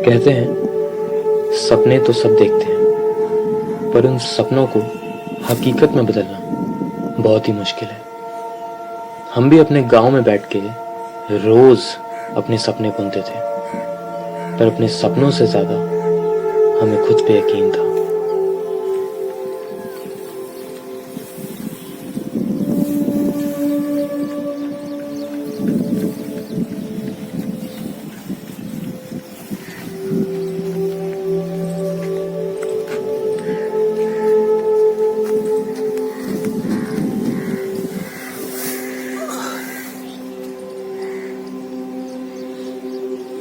कहते हैं सपने तो सब देखते हैं, पर उन सपनों को हकीकत में बदलना बहुत ही मुश्किल है। हम भी अपने गांव में बैठ के रोज अपने सपने बुनते थे, पर अपने सपनों से ज्यादा हमें खुद पे यकीन था।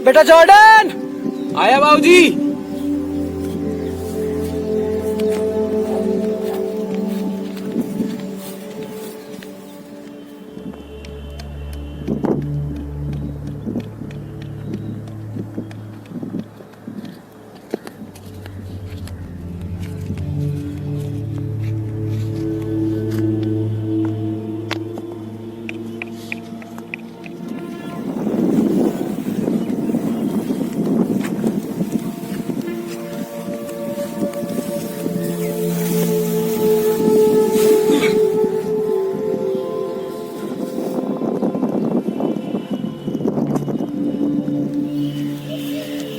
बेटा जॉर्डन आया बाबूजी।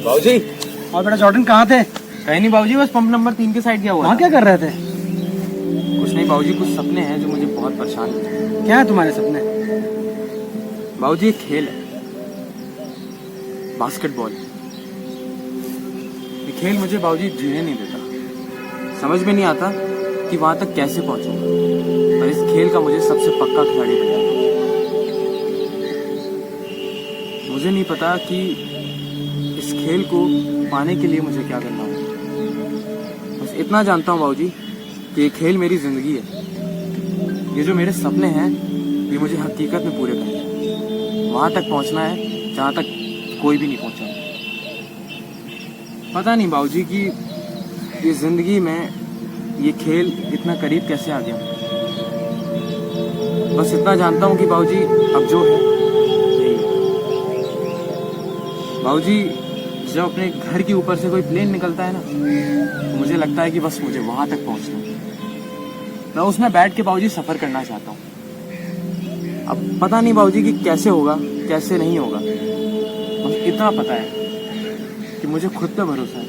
बाबूजी। और बेटा जॉर्डन कहाँ थे? कहीं नहीं बाबूजी, बस पंप नंबर 3 के साइड गया हुआ वहाँ था। क्या कर रहे थे? कुछ नहीं बाबूजी, कुछ सपने हैं जो मुझे बहुत परेशान करते हैं। क्या है तुम्हारे सपने? बाबूजी एक खेल है, बास्केटबॉल। ये खेल मुझे बाबूजी जीने नहीं देता। समझ में नहीं आता कि वहां तक कैसे पहुंचूं, पर इस खेल का मुझे सबसे पक्का खिलाड़ी बनना है। मुझे नहीं पता कि इस खेल को पाने के लिए मुझे क्या करना होगा। बस इतना जानता हूँ बाबूजी कि ये खेल मेरी जिंदगी है। ये जो मेरे सपने हैं ये मुझे हकीकत में पूरे करने हैं। वहां तक पहुंचना है जहां तक कोई भी नहीं पहुंचा। पता नहीं बाबूजी कि ये जिंदगी में ये खेल इतना करीब कैसे आ गया। बस इतना जानता हूँ कि बाबूजी अब जो है यही है। बाबूजी जब अपने घर के ऊपर से कोई प्लेन निकलता है ना, तो मुझे लगता है कि बस मुझे वहां तक पहुंचना है। मैं उसमें बैठ के बाबूजी सफर करना चाहता हूँ। अब पता नहीं बाबूजी कि कैसे होगा कैसे नहीं होगा। बस इतना पता है कि मुझे खुद पे भरोसा है।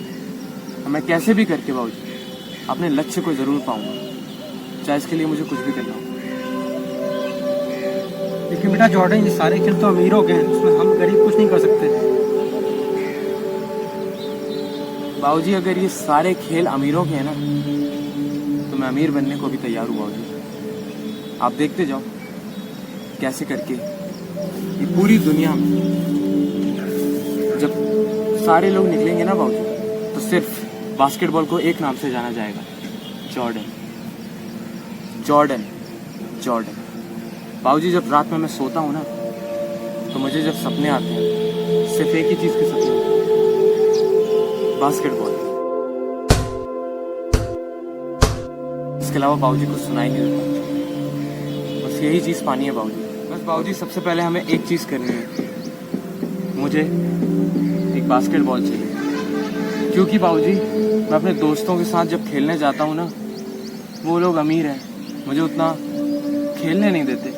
मैं कैसे भी करके बाबूजी अपने लक्ष्य को जरूर पाऊंगा, चाहे इसके लिए मुझे कुछ भी करना हो। लेकिन बेटा जॉर्डन, ये सारे खेल तो अमीरों के हैं, उसमें हम गरीब कुछ नहीं कर सकते। बाबूजी अगर ये सारे खेल अमीरों के हैं ना, तो मैं अमीर बनने को भी तैयार हूँ बाबूजी। आप देखते जाओ कैसे करके ये पूरी दुनिया में जब सारे लोग निकलेंगे ना बाबूजी, तो सिर्फ बास्केटबॉल को एक नाम से जाना जाएगा, जॉर्डन। Jordan Jordan. बाबूजी जब रात में मैं सोता हूँ ना, तो मुझे जब सपने आते हैं सिर्फ एक ही चीज के सपने होते हैं, बास्केटबॉल। इसके अलावा बाबूजी कुछ सुनाई नहीं देता। बस यही चीज पानी है बाबूजी। बस बाबूजी सबसे पहले हमें एक चीज करनी है, मुझे एक बास्केटबॉल चाहिए। क्योंकि बाबूजी मैं अपने दोस्तों के साथ जब खेलने जाता हूँ ना, वो लोग अमीर हैं, मुझे उतना खेलने नहीं देते।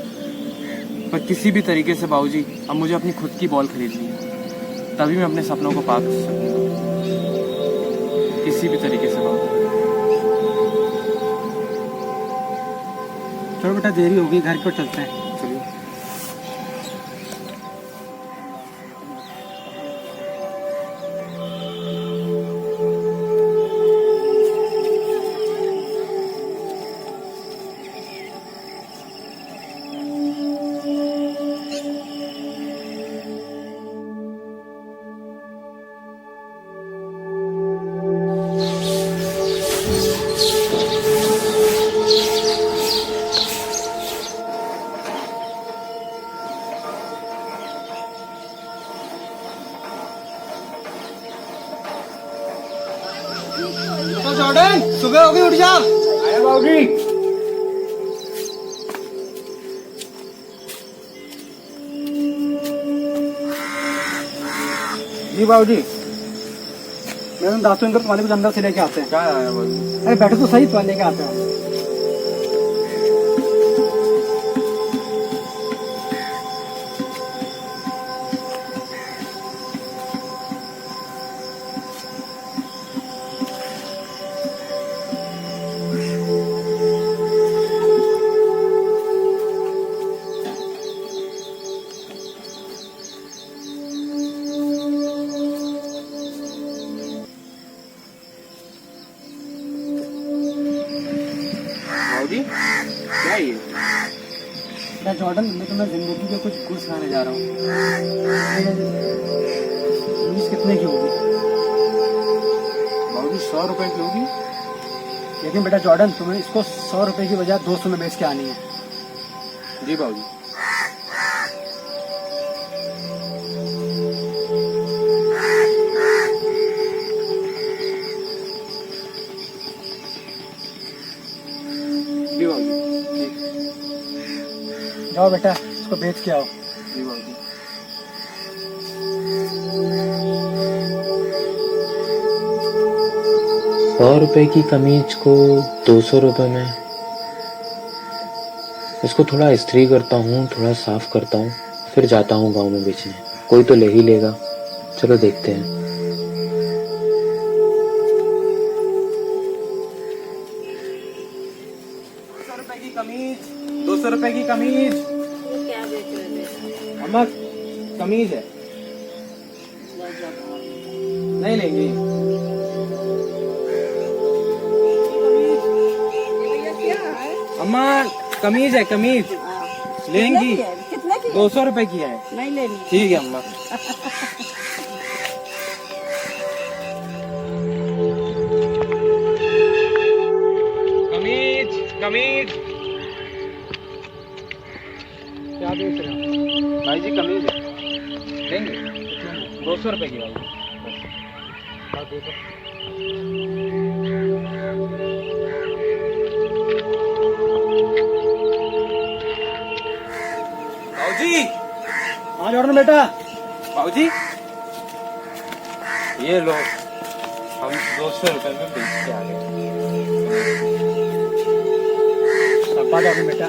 पर किसी भी तरीके से बाबूजी अब मुझे अपनी खुद की बॉल खरीदनी है, तभी मैं अपने सपनों को पा सकूंगा। किसी भी तरीके से बाबूजी। चलो बेटा, देरी होगी, घर को चलते हैं। चलिए। तो जॉर्डन, सुबह हो गई, उठ जा। आया बाबूजी। जी बाबूजी। मैं दासू इनको तुम्हारे कुछ अंदर से लेके आते हैं। क्या आया बाबूजी? अरे बैठो तो सही, तुम्हारे लेके आते हैं। बाबूजी क्या है ये? मैं जॉर्डन, मैं तुम्हें जिंदगी के कुछ गुर सिखाने जा रहा हूँ। फीस कितने की होगी? बाबूजी 100 रुपए की होगी। लेकिन बेटा जॉर्डन, तुम्हें इसको 100 रुपए की बजाय 200 में बेच के आनी है। जी बाबूजी। जी बाबूजी। ठीक। जाओ बेटा, इसको बेच के आओ। जी बाबूजी। 100 रुपए की कमीज को 200 रुपए में। इसको थोड़ा इस्त्री करता हूँ, थोड़ा साफ करता हूँ, फिर जाता हूँ गांव में बेचने। कोई तो ले ही लेगा। चलो देखते हैं। 200 रुपए की कमीज, 200 रुपए की कमीज। ये क्या बेच रहे बेटा? अम्मा कमीज है, नहीं लेंगे। ये भैया क्या है? अम्मा कमीज है, कमीज हाँ। लेंगी। कितने की है? 200 रुपए की है। नहीं लेनी। ठीक है अम्मा। कमीज, कमीज। क्या बेच रहे हो? भाई जी कमीज है, लेंगे? 200 रुपए की भाई। हाँ, दे दो। बाबूजी, हाँ जॉर्डन बेटा। बाबूजी, ये लो, हम 200 रुपए में बेच के आ गए। डब्बा जॉर्डन बेटा।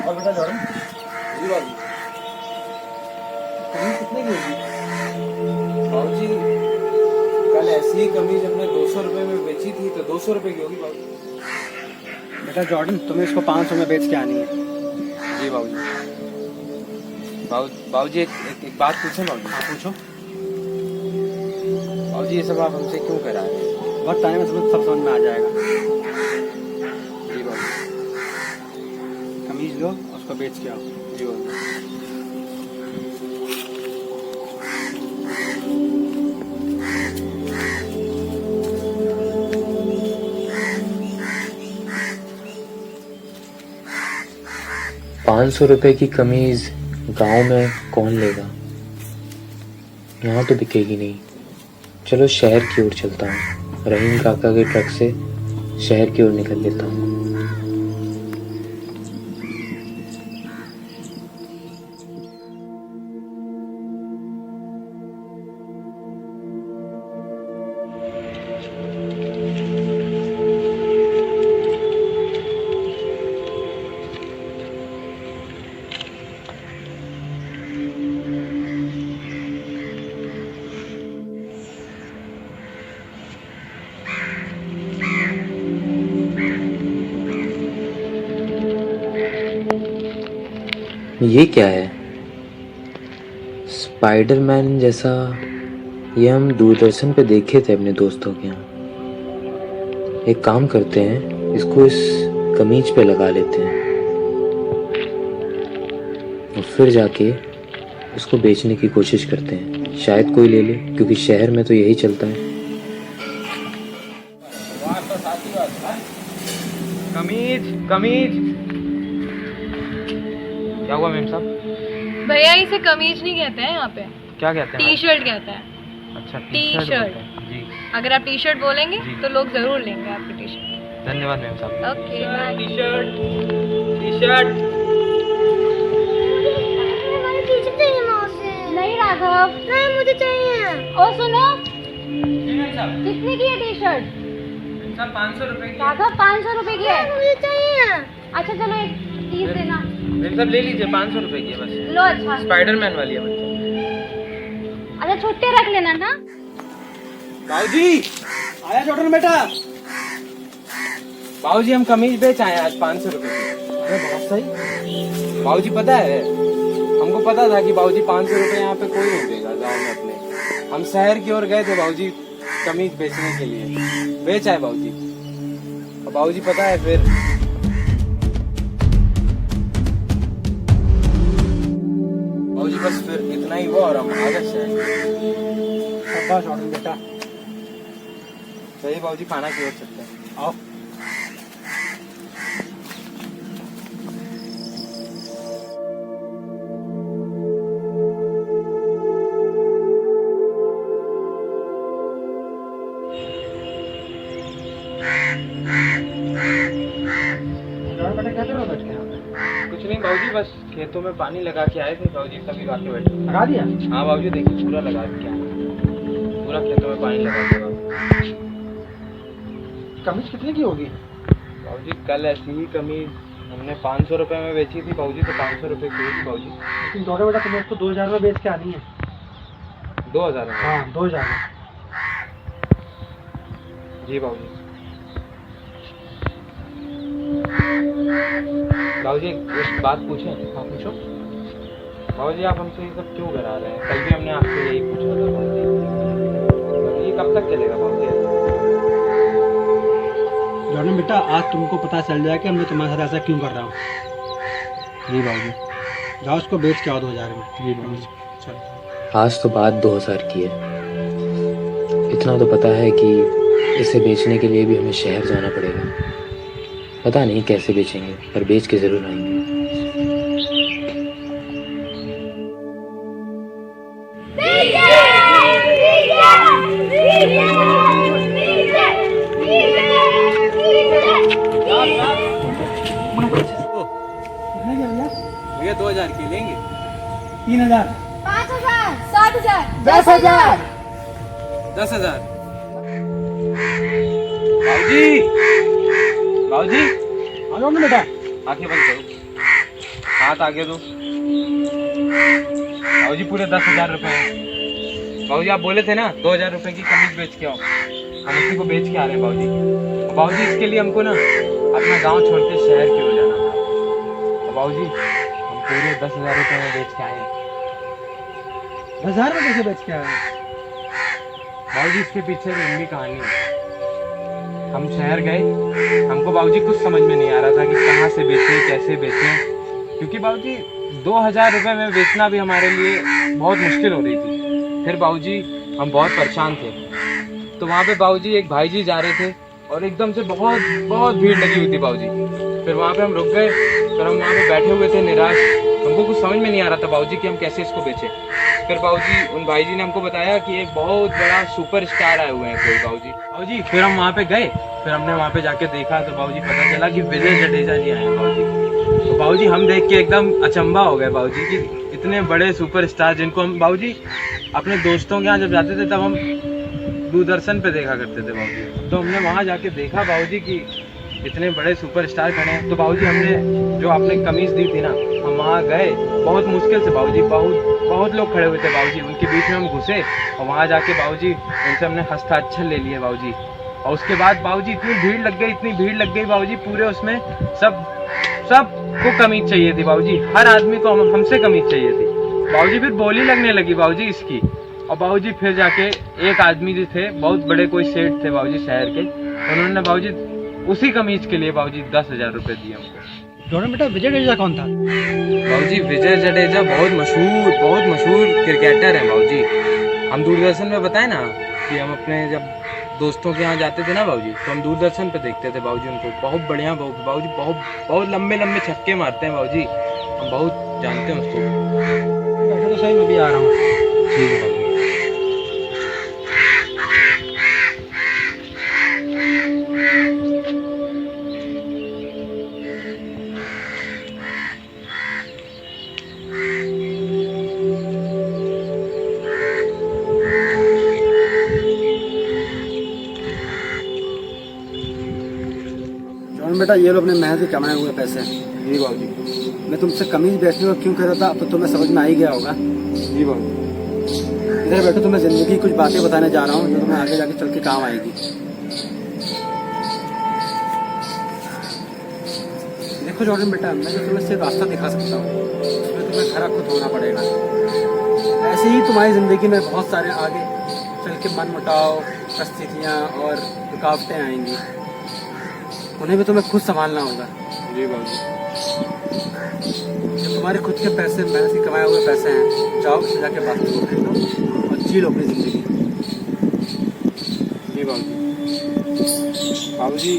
और बेटा जॉर्डन, जी बाबूजी। कमीज कितने की होगी? बाबूजी, कल ऐसी ही कमीज हमने 200 रुपए में बेची थी, तो 200 रुपए की होगी बाबूजी। बेटा जॉर्डन, तुम्हें इसको 500 में बेच के आनी है। जी बाबूजी। बाबूजी एक बात पूछें बाबूजी? हाँ पूछो। बाबूजी ये सब आप हमसे क्यों करा रहे हैं? वक्त आने में तुम्हें सब समझ में आ जाएगा। जी बाबूजी। कमीज लो और उसको बेच के आओ। जी बाबूजी। 500 रुपए की कमीज गांव में कौन लेगा? यहाँ तो बिकेगी नहीं। चलो शहर की ओर चलता हूँ। रहीम काका के ट्रक से शहर की ओर निकल लेता हूँ। ये क्या है? स्पाइडरमैन जैसा। ये हम दूरदर्शन पे देखे थे अपने दोस्तों के यहाँ। एक काम करते हैं, इसको इस कमीज पे लगा लेते हैं और फिर जाके इसको बेचने की कोशिश करते हैं। शायद कोई ले ले, क्योंकि शहर में तो यही चलता है। कमीज कमीज। क्या हुआ मेम साहब? भैया इसे कमीज नहीं कहते हैं यहाँ पे, क्या कहते हैं? टी शर्ट कहते हैं। अच्छा टी-शर्ट। बोलते हैं। जी अगर आप टी शर्ट बोलेंगे जी। तो लोग जरूर लेंगे आपकी टी शर्ट। धन्यवाद मेम साहब। Okay bye. T shirt T shirt. नहीं राघव, नहीं मुझे चाहिए। और सुनो, कितने की है टी शर्ट? 500 रुपए की। राघव 500 रुपए की है। मुझे चाहिए। अच्छा चलो एक 30 देना। मेम साहब ले लीजिए, 500 रुपए की है बस। लो अच्छा। स्पाइडरमैन वाली है बच्चा। अच्छा छुट्टे रख लेना ना। बाबूजी आया जॉर्डन बेटा। बाबूजी हम कमीज बेच आए हैं आज 500 रुपए की। अरे बहुत सही। बाबूजी पता है, हमको पता था कि बाबूजी 500 रुपए यहाँ पे कोई नहीं देगा गाँव में अपने। हम शहर की ओर गए थे बाबूजी कमीज बेचने के लिए, बेच आए बाबूजी। और बाबूजी पता है फिर बाबूजी बस फिर इतना ही हुआ और हम आ गए शहर। शाबाश जॉर्डन बेटा। सही बाबूजी, खाना की ओर चलते हैं। आओ। जॉर्डन बेटा क्या कर रहे हो बैठ के यहाँ पे? कुछ नहीं बाबूजी, बस खेतों में पानी लगा के आए थे बाबूजी, तभी आके बैठे। लगा दिया? हाँ बाबूजी देखिए पूरा लगा के आए, पूरा खेतों में पानी लगा के। कमीज कितने की होगी? बाबूजी कल ऐसी ही कमीज हमने 500 रुपए में बेची थी बाबूजी, तो 500 रुपए की होगी बाबूजी। लेकिन जॉर्डन बेटा तुम्हें उसको 2000 में बेच के आनी है। 2000 में? हाँ 2000 में। जी बाबूजी। बाबूजी एक बात पूछें? हाँ पूछो। बाबूजी आप हमसे ये सब क्यों करा रहे हैं? कल भी हमने आपसे यही पूछा था बाबूजी। ये कब तक चलेगा बाबूजी? जॉर्डन बेटा आज तुमको पता चल जाएगा कि मैं तुम्हारे साथ ऐसा क्यों कर रहा हूँ। जी बाबूजी। जाओ उसको बेच के आओ 2000 में। जी बाबूजी। चलो। आज तो बात 2000 की है। इतना तो पता है कि इसे बेचने के लिए भी हमें शहर जाना पड़ेगा। पता नहीं कैसे बेचेंगे, पर बेच के जरूर आएंगे। कितने के भैया? भैया 2000 की लेंगे? 3000, 5000, 60,000, 10,000। 10,000। बाबूजी बाबूजी आ जाओ ना बेटा। आंखें बंद करो, हाथ आगे दो। बाबूजी पूरे 10,000 रुपए हैं। बाबूजी आप बोले थे ना 2000 रुपए की कमीज बेच के आओ, हम उसी को बेच के आ रहे हैं बाबूजी। बाबूजी इसके लिए हमको ना अपना गांव छोड़ के शहर की ओर जाना था। तो बाबूजी हम पूरे 10,000 रुपए में बेच के आए हैं। 10,000 में कैसे बेच के आए? बाबूजी इसके पीछे एक लंबी कहानी है। हम शहर गए, हमको बाबूजी कुछ समझ में नहीं आ रहा था कि कहाँ से बेचें, कैसे बेचें, क्योंकि बाबूजी 2000 रुपए में बेचना भी हमारे लिए बहुत मुश्किल हो रही थी। फिर बाबूजी हम बहुत परेशान थे, तो वहाँ पे बाबूजी एक भाई जी जा रहे थे और एकदम से बहुत बहुत भीड़ लगी हुई थी बाबूजी। फिर वहाँ पे हम रुक गए, फिर हम वहाँ पे बैठे हुए थे निराश। हमको कुछ समझ में नहीं आ रहा था बाबूजी कि हम कैसे इसको बेचें। फिर बाबूजी उन भाई जी ने हमको बताया कि एक बहुत बड़ा सुपरस्टार आए हुए हैं कोई बाबूजी। फिर हम वहाँ पे गए, फिर हमने वहाँ पे जाके देखा तो बाबूजी पता चला कि विजय जडेजा जी आए हैं बाबूजी। तो बाबूजी हम देख के एकदम अचंभा हो गए बाबूजी कि इतने बड़े सुपरस्टार जिनको हम बाबूजी अपने दोस्तों के यहाँ जब जाते थे तब हम दूरदर्शन पे देखा करते थे बाबूजी। तो हमने वहाँ जाके देखा बाबूजी कि इतने बड़े सुपरस्टार खड़े हैं। तो बाबूजी हमने जो आपने कमीज दी थी ना, हम वहाँ गए बहुत मुश्किल से बाबूजी, बहुत लोग खड़े हुए थे बाबूजी, उनके बीच में हम घुसे और वहाँ जाके बाबूजी उनसे हमने हस्ताक्षर ले लिए बाबूजी। और उसके बाद बाबूजी इतनी भीड़ लग गई बाबूजी, पूरे उसमें सब सबको कमीज चाहिए थी बाबूजी, हर आदमी को हमसे कमीज चाहिए थी बाबूजी। फिर बोली लगने लगी बाबूजी इसकी, और बाबूजी फिर जाके एक आदमी जो थे, बहुत बड़े कोई सेठ थे बाबूजी शहर के, उन्होंने बाबूजी उसी कमीज के लिए बाबूजी 10,000 रुपए दिए हमको। जॉर्डन बेटा, विजय जडेजा कौन था? बाबूजी विजय जडेजा बहुत मशहूर क्रिकेटर है बाबूजी। हम दूरदर्शन में बताए ना कि हम अपने जब दोस्तों के यहाँ जाते थे ना बाबूजी, तो हम दूरदर्शन पे देखते थे बाबूजी उनको। बहुत बढ़िया बाबूजी, बहुत लंबे छक्के मारते हैं बाबूजी, हम बहुत जानते हैं उसको। ऐसा तो सही, मैं भी आ रहा हूँ। ठीक है बाबूजी। जॉर्डन बेटा, ये लो अपने मेहनत से कमाए हुए पैसे। जी बाबूजी। मैं तुमसे कमीज बेचने को क्यों कह रहा था, अब तो तुम्हें समझ में आ ही गया होगा। जी बाबूजी। इधर बैठो, तुम्हें जिंदगी की कुछ बातें बताने जा रहा हूँ जो तुम्हें आगे जाके चल के काम आएगी। देखो जॉर्डन बेटा, मैं तो तुम्हें सिर्फ रास्ता दिखा सकता हूँ, उसमें तुम्हें खरा खुद होना पड़ेगा। ऐसे ही तुम्हारी जिंदगी में बहुत सारे आगे चल के मनमुटाव, परिस्थितियाँ और रुकावटें आएंगी, उन्हें भी तुम्हें खुद संभालना होगा। जी बाबूजी। जो तुम्हारे खुद के पैसे, मेहनत से कमाए हुए पैसे हैं, जाओ उससे जाके बात को खरीदो और जी लो अपनी जिंदगी। जी बाबूजी,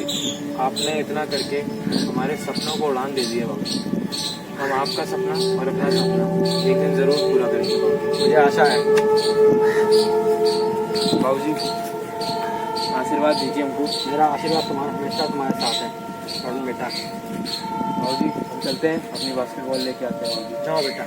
आपने इतना करके हमारे सपनों को उड़ान दे दिया बाबूजी। हम आपका सपना और अपना सपना एक दिन जरूर पूरा करेंगे बाबूजी। मुझे आशा है। बाबूजी आशीर्वाद दीजिए हमको। मेरा आशीर्वाद तुम्हारा हमेशा तुम्हारे साथ है जॉर्डन बेटा। बाबूजी हम चलते हैं, अपनी बास्केटबॉल लेके आते हैं बाबूजी। जाओ बेटा।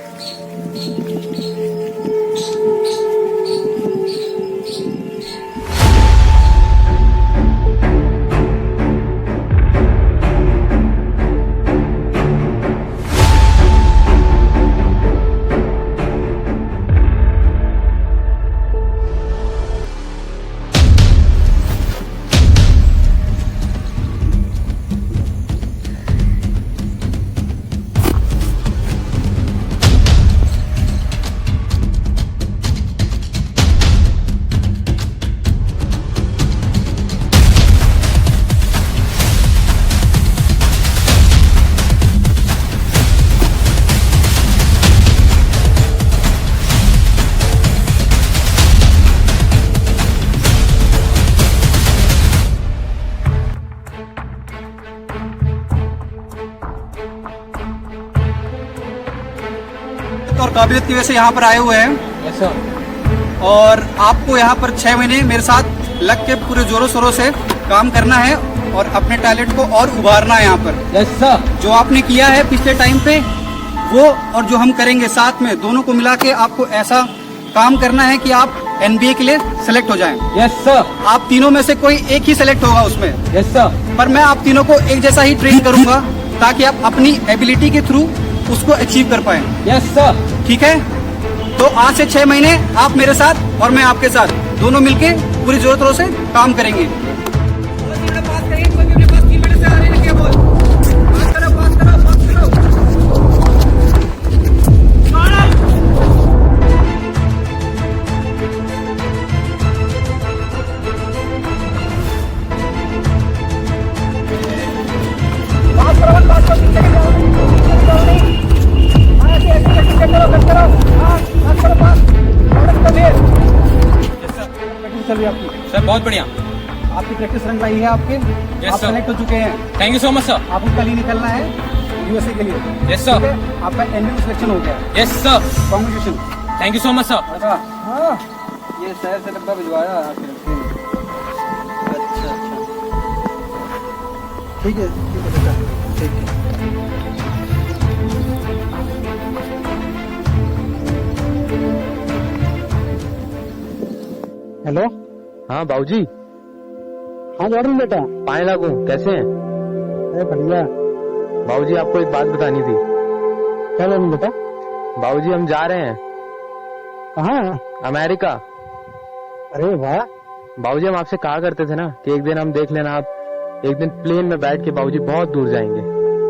और काबिलियत की वजह से यहाँ पर आए हुए हैं। ऐसा और आपको यहाँ पर 6 महीने मेरे साथ लग के पूरे जोरों शोरों से काम करना है और अपने टैलेंट को और उभारना है यहाँ पर। ऐसा जो आपने किया है पिछले टाइम पे, वो और जो हम करेंगे साथ में, दोनों को मिला के आपको ऐसा काम करना है कि आप NBA के लिए सेलेक्ट हो जाएं। Yes sir. आप तीनों में से कोई एक ही सेलेक्ट होगा उसमें। Yes sir. पर मैं आप तीनों को एक जैसा ही ट्रेन करूंगा ताकि आप अपनी एबिलिटी के थ्रू उसको अचीव कर पाए। Yes sir. ठीक है, तो आज से 6 महीने आप मेरे साथ और मैं आपके साथ, दोनों मिलके पूरी जोरों से काम करेंगे। सर बहुत बढ़िया। आपकी प्रैक्टिस रन लाई है आपके। Yes, आप sir. सेलेक्ट हो चुके हैं। Thank you so much sir. आपको कल ही निकलना है USA के लिए। Yes sir. आपका NBA सिलेक्शन हो गया। Yes sir. Congratulation. Thank you so much sir. हाँ, ये शहर से डब्बा भिजवाया आपके लड़के ने। अच्छा, ठीक है बेटा, ठीक है। हेलो। हाँ बाबूजी। हाँ जॉर्डन बेटा। पाए लागू कैसे हैं? अरे बढ़िया। बाबूजी आपको एक बात बतानी थी। क्या जॉर्डन बेटा? बाबूजी हम जा रहे हैं कहाँ? अमेरिका। अरे वाह। बाबूजी हम आपसे कहा करते थे ना कि एक दिन हम देख लेना, आप एक दिन प्लेन में बैठ के बाबूजी बहुत दूर जाएंगे।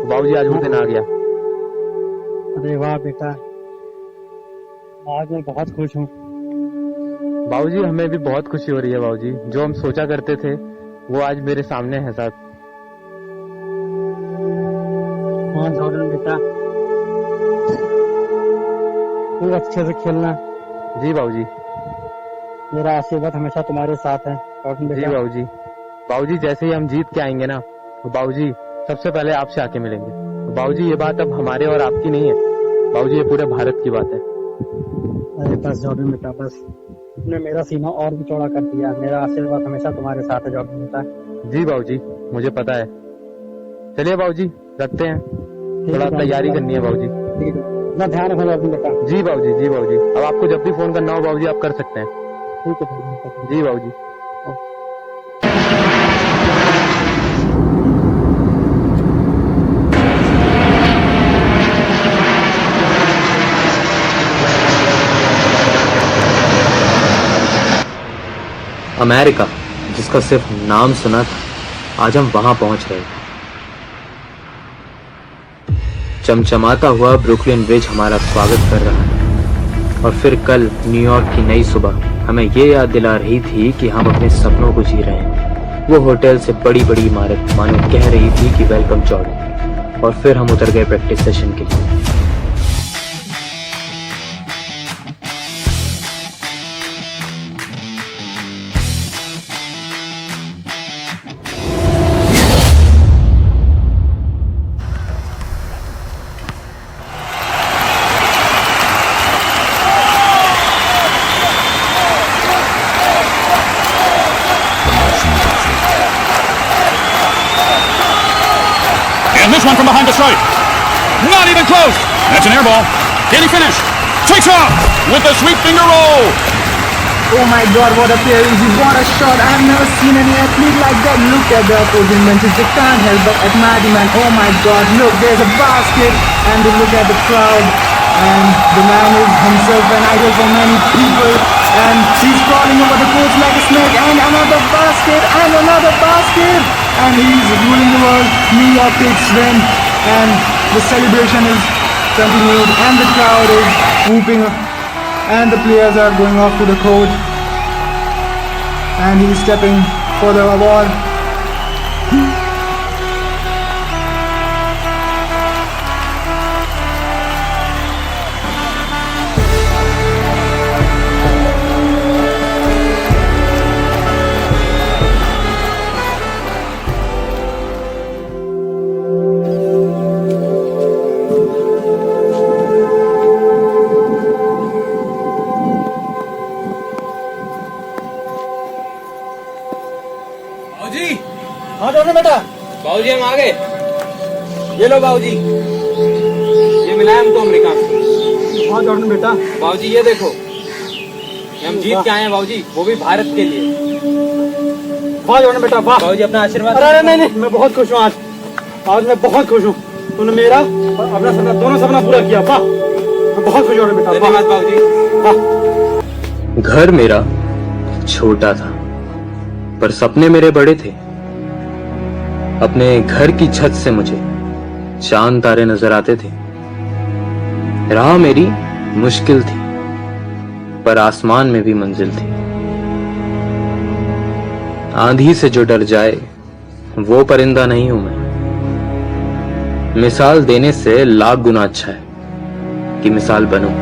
बाबूजी आज वो दिन आ गया। अरे वाह बेटा, आज मैं बहुत खुश हूँ। बाबूजी हमें भी बहुत खुशी हो रही है बाबूजी, जो हम सोचा करते थे वो आज मेरे सामने है साहब। हाँ जॉर्डन बेटा, तू अच्छे से खेलना। जी बाबूजी। मेरा आशीर्वाद हमेशा तुम्हारे साथ है जॉर्डन जी बेटा। बाबूजी। बाबूजी जैसे ही हम जीत के आएंगे ना, तो बाबूजी सबसे पहले आपसे आके मिलेंगे। बाबूजी ये बात अब हमारे और आपकी नहीं है बाबूजी, ये पूरे भारत की बात है। अरे बस जॉर्डन बेटा बस, तुमने मेरा सीना और भी चौड़ा कर दिया। मेरा आशीर्वाद हमेशा तुम्हारे साथ है जॉर्डन बेटा। जी बाबूजी मुझे पता है। चलिए बाबूजी रखते हैं, थोड़ा है, तैयारी करनी है बाबूजी। ठीक है, अपना ध्यान रखना जॉर्डन बेटा। जी बाबूजी। जी बाबूजी, अब आपको जब भी फोन करना हो बाबूजी आप कर सकते हैं। ठीक है जॉर्डन बेटा। जी बाबूजी। अमेरिका, जिसका सिर्फ नाम सुना था, आज हम वहां पहुंच रहे थे। चमचमाता हुआ ब्रुकलिन ब्रिज हमारा स्वागत कर रहा है, और फिर कल न्यूयॉर्क की नई सुबह हमें ये याद दिला रही थी कि हम अपने सपनों को जी रहे हैं। वो होटल से बड़ी बड़ी इमारत मानो कह रही थी कि वेलकम जॉर्डन, और फिर हम उतर गए प्रैक्टिस सेशन के लिए। And this one from behind the stripe. Not even close. That's an air ball. Can he finish? Takes off with a sweep finger roll. Oh my god, what a player is he, what a shot. I have never seen any athlete like that. Look at the opposing benches, they can't help but admire the man. Oh my god, look, there's a basket, and they look at the crowd, and the man is himself an idol for many people, and he's crawling over the court like a snake, and another basket, and he's ruling the world. New York takes win, and the celebration is continued, and the crowd is whooping, and the players are going off to the court, and he's stepping for the award. बाबूजी, हाँ Jordan बेटा। बाबूजी हम आ गए। ये लो बाबूजी, ये मिला है हमको अमेरिका से। हाँ जॉर्डन बेटा। बाबूजी ये देखो, ये हम जीत के आए हैं बाबूजी, वो भी भारत के लिए। वाह जॉर्डन बेटा वाह। बाबूजी अपना आशीर्वाद। अरे नहीं, मैं बहुत खुश हूँ आज मैं बहुत खुश हूँ। तूने मेरा और अपना सपना, दोनों सपना पूरा किया। वाह, मैं बहुत खुश हूँ जॉर्डन बेटा। धन्यवाद बाबूजी। वाह। घर मेरा छोटा था, पर सपने मेरे बड़े थे। अपने घर की छत से मुझे चांद तारे नजर आते थे। राह मेरी मुश्किल थी, पर आसमान में भी मंजिल थी। आंधी से जो डर जाए वो परिंदा नहीं हूं मैं। मिसाल देने से लाख गुना अच्छा है कि मिसाल बनूं।